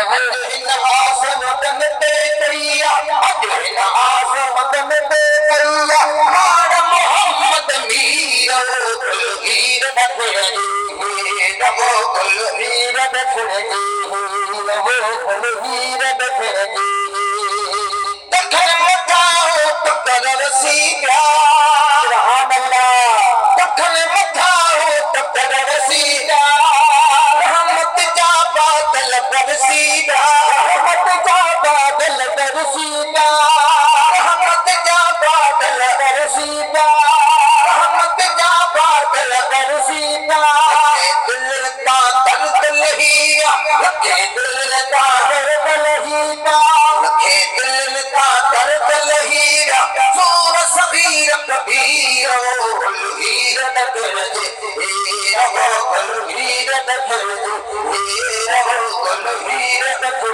इन आसमतन ते कईया इन आसमतन ते कईया मार मोहम्मद मीर हीर दखड़े नवो कुल हीर दखड़े नवो कुल हीर दखड़े दखड़ मथाओ तकर रसी प्यार सुभान अल्लाह दखड़ मथाओ तकर रसी रहमत जा बादल बरसीदा रहमत जा बादल बरसीदा रहमत जा बादल बरसीदा रहमत जा बादल बरसीदा दिल का दर्द लहिया लगे दिल का दर्द लहिया लगे दिल का दर्द लहिया सूर सगीर कबीर हीर नगर वो हीर नगर हीर नगर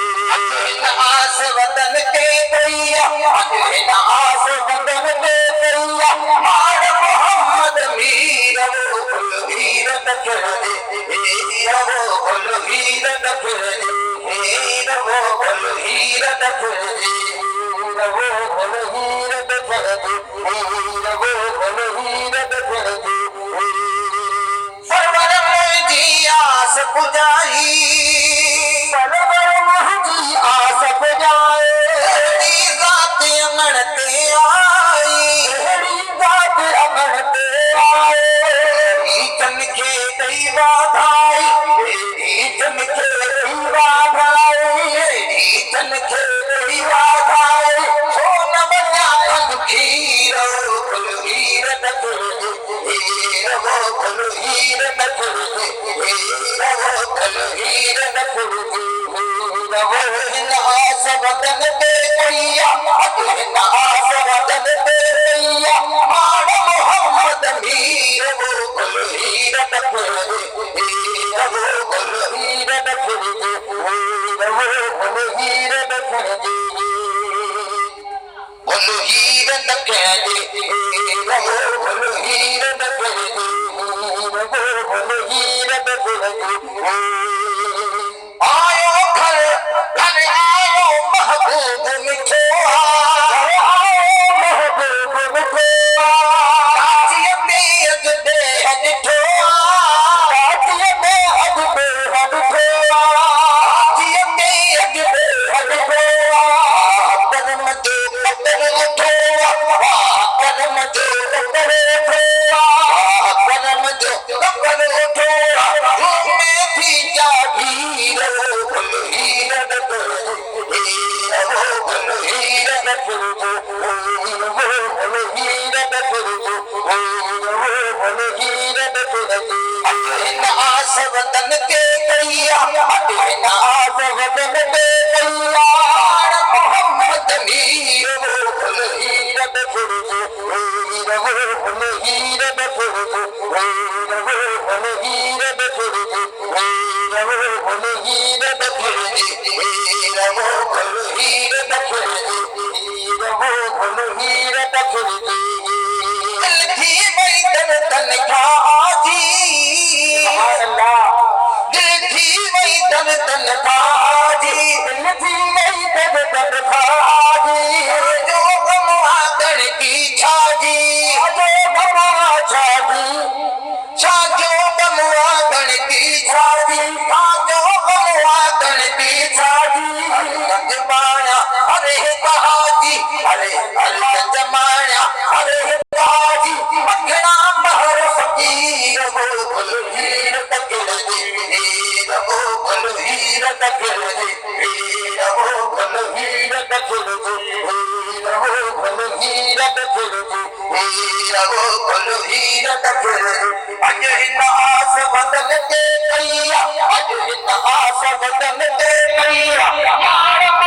आस वतन के कईया आस वतन के कईया मार मोहम्मद मीर वो हीर नगर वो हीर नगर वो हीर नगर सरवर मुझी आस पुजाई सरवर मुझी आस पुजाए जात अमणते आई जात अमणते आए चमके दई बाधाई चमके दई बाधाई चमके दई बाधाई सोन बजाए दुखीर हीर नगर वो हीर नगर हीर नगर वो इन आस वतन ते कईया इन आस वतन ते कईया मार मोहम्मद मीर वो हीर नगर वो हीर नगर वो हीर नगर हीर नगर हीर नगर हीर नगर आयो घर घर आयो महबूब मिठो महबूब मिठो कातिय में अज दे हटो कातिय में अज दे हटो कातिय में अज दे हटो कदम जो कदम उठो कदम जो कदम उठो कदम जो कदम उठो में थी जा हीर हीर नगर हीर नगर हीर नगर हीर नगर इन आस वतन के कईया इन आस वतन के कईया मोहम्मद मीर वो हीर नगर हीर नगर हीर नगर हीर